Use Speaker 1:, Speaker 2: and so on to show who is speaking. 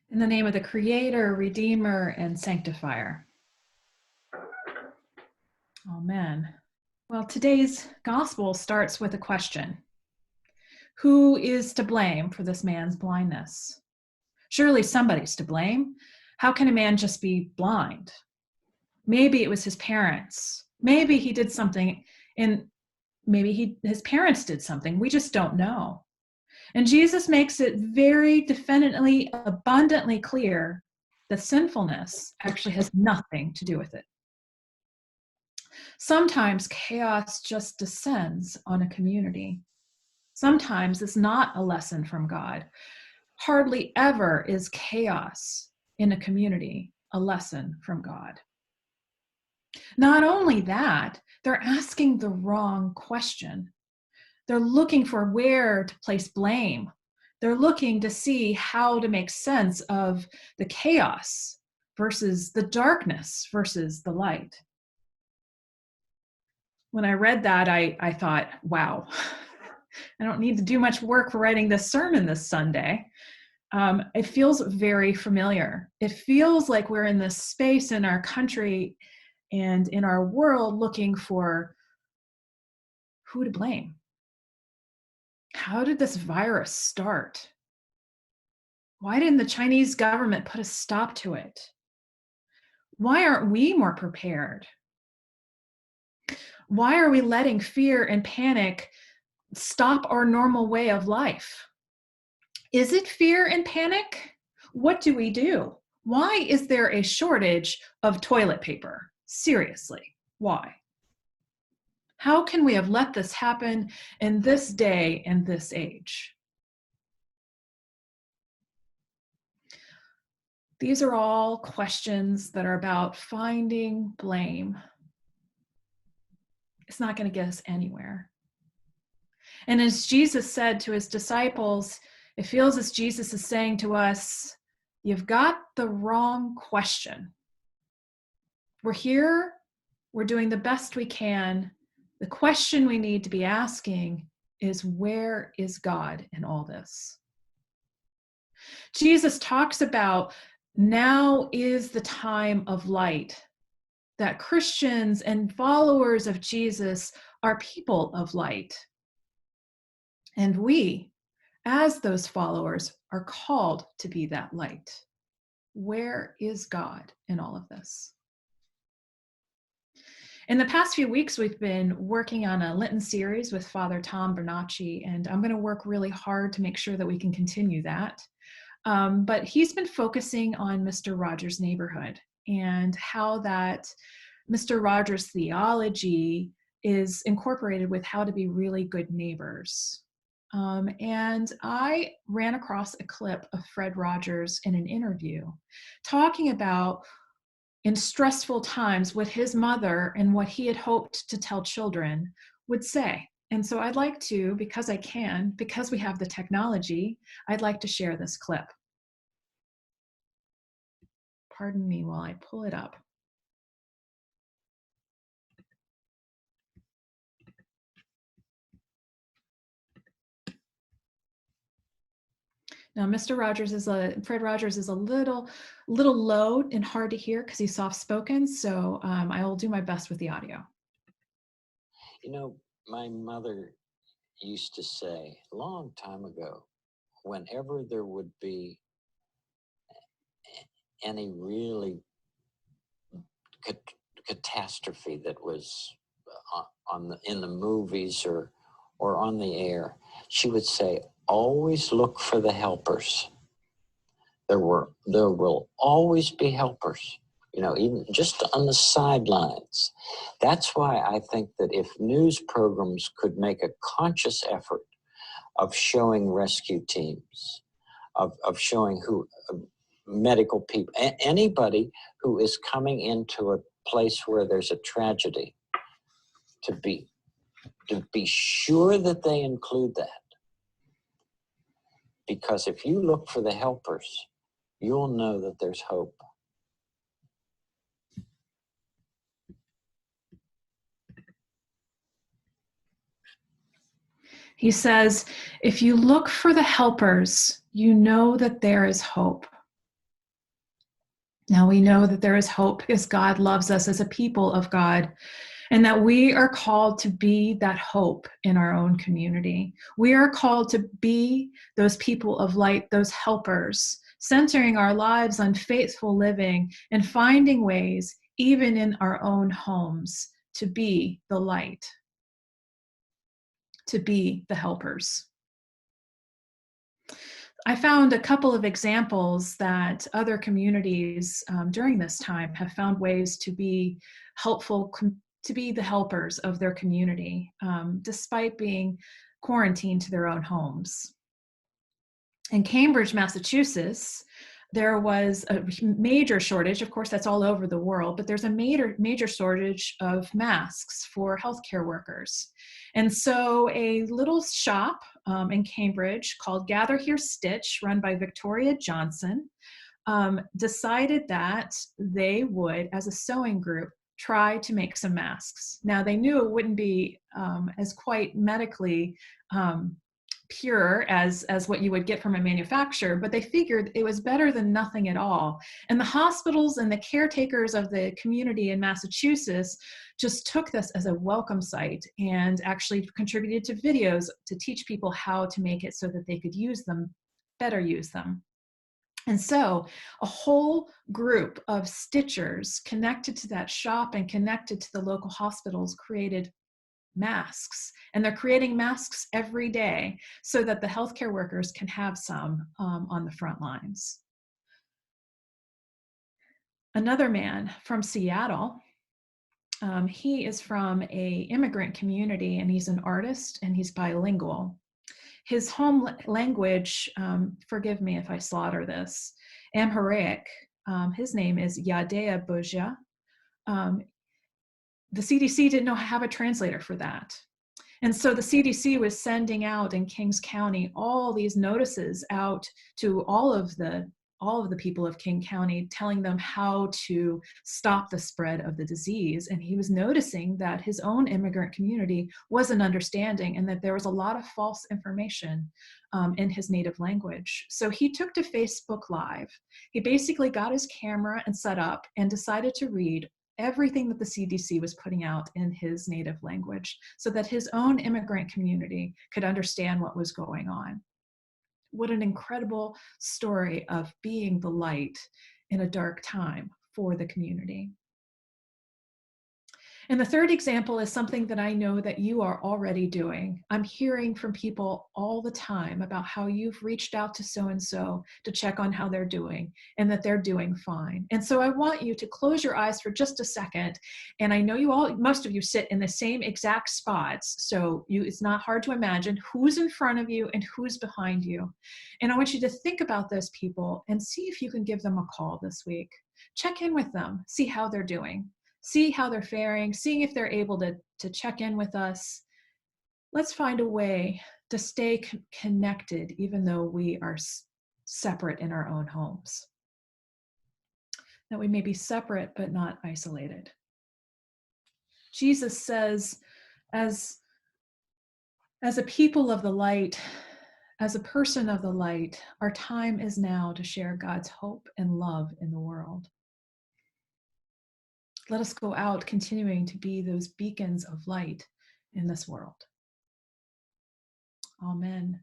Speaker 1: In the name of the Creator, Redeemer, and Sanctifier. Amen. Well, today's gospel starts with a question. Who is to blame for this man's blindness? Surely somebody's to blame. How can a man just be blind? Maybe it was his parents. Maybe he did something, and maybe his parents did something. We just don't know. And Jesus makes it very definitely, abundantly clear that sinfulness actually has nothing to do with it. Sometimes chaos just descends on a community. Sometimes it's not a lesson from God. Hardly ever is chaos in a community a lesson from God. Not only that, they're asking the wrong question. They're looking for where to place blame. They're looking to see how to make sense of the chaos versus the darkness versus the light. When I read that, I thought, wow, I don't need to do much work for writing this sermon this Sunday. It feels very familiar. It feels like we're in this space in our country and in our world looking for who to blame. How did this virus start? Why didn't the Chinese government put a stop to it? Why aren't we more prepared? Why are we letting fear and panic stop our normal way of life? Is it fear and panic? What do we do? Why is there a shortage of toilet paper? Seriously, why? How can we have let this happen in this day and this age? These are all questions that are about finding blame. It's not going to get us anywhere. And as Jesus said to his disciples, it feels as Jesus is saying to us, you've got the wrong question. We're here, we're doing the best we can. The question we need to be asking is, where is God in all this? Jesus talks about now is the time of light, that Christians and followers of Jesus are people of light. And we, as those followers, are called to be that light. Where is God in all of this? In the past few weeks, we've been working on a Lenten series with Father Tom Bernacci, and I'm going to work really hard to make sure that we can continue that. But he's been focusing on Mr. Rogers' neighborhood and how that Mr. Rogers' theology is incorporated with how to be really good neighbors. And I ran across a clip of Fred Rogers in an interview talking about in stressful times what his mother and what he had hoped to tell children would say. And so I'd like to, because I can, because we have the technology, I'd like to share this clip. Pardon me while I pull it up. Now, Fred Rogers is a little low and hard to hear because he's soft-spoken, so I will do my best with the audio.
Speaker 2: You know, my mother used to say a long time ago, whenever there would be any really catastrophe that was in the movies or on the air, she would say, always look for the helpers. There will always be helpers, you know, even just on the sidelines. That's why I think that if news programs could make a conscious effort of showing rescue teams, of showing medical people, anybody who is coming into a place where there's a tragedy, to be sure that they include that. Because if you look for the helpers, you'll know that there's hope.
Speaker 1: He says, if you look for the helpers, you know that there is hope. Now we know that there is hope because God loves us as a people of God, and that we are called to be that hope in our own community. We are called to be those people of light, those helpers, centering our lives on faithful living and finding ways, even in our own homes, to be the light, to be the helpers. I found a couple of examples that other communities during this time have found ways to be helpful, to be the helpers of their community, despite being quarantined to their own homes. In Cambridge, Massachusetts, there was a major shortage. Of course, that's all over the world, but there's a major shortage of masks for healthcare workers. And so a little shop in Cambridge called Gather Here Stitch, run by Victoria Johnson, decided that they would, as a sewing group, try to make some masks. Now, they knew it wouldn't be as quite medically pure as what you would get from a manufacturer, but they figured it was better than nothing at all. And the hospitals and the caretakers of the community in Massachusetts just took this as a welcome sight and actually contributed to videos to teach people how to make it so that they could better use them. And so a whole group of stitchers connected to that shop and connected to the local hospitals created masks, and they're creating masks every day so that the healthcare workers can have some on the front lines. Another man from Seattle, he is from a immigrant community, and he's an artist and he's bilingual. His home language, forgive me if I slaughter this, Amharic, his name is Yadea Buja. The CDC didn't have a translator for that. And so the CDC was sending out in Kings County all these notices out to all of the people of King County, telling them how to stop the spread of the disease. And he was noticing that his own immigrant community wasn't understanding, and that there was a lot of false information in his native language. So he took to Facebook Live. He basically got his camera and set up and decided to read everything that the CDC was putting out in his native language so that his own immigrant community could understand what was going on. What an incredible story of being the light in a dark time for the community. And the third example is something that I know that you are already doing. I'm hearing from people all the time about how you've reached out to so-and-so to check on how they're doing and that they're doing fine. And so I want you to close your eyes for just a second. And I know most of you sit in the same exact spots. So it's not hard to imagine who's in front of you and who's behind you. And I want you to think about those people and see if you can give them a call this week. Check in with them, see how they're doing. See how they're faring, seeing if they're able to check in with us. Let's find a way to stay connected, even though we are separate in our own homes. That we may be separate, but not isolated. Jesus says, as a people of the light, as a person of the light, our time is now to share God's hope and love in the world. Let us go out continuing to be those beacons of light in this world. Amen.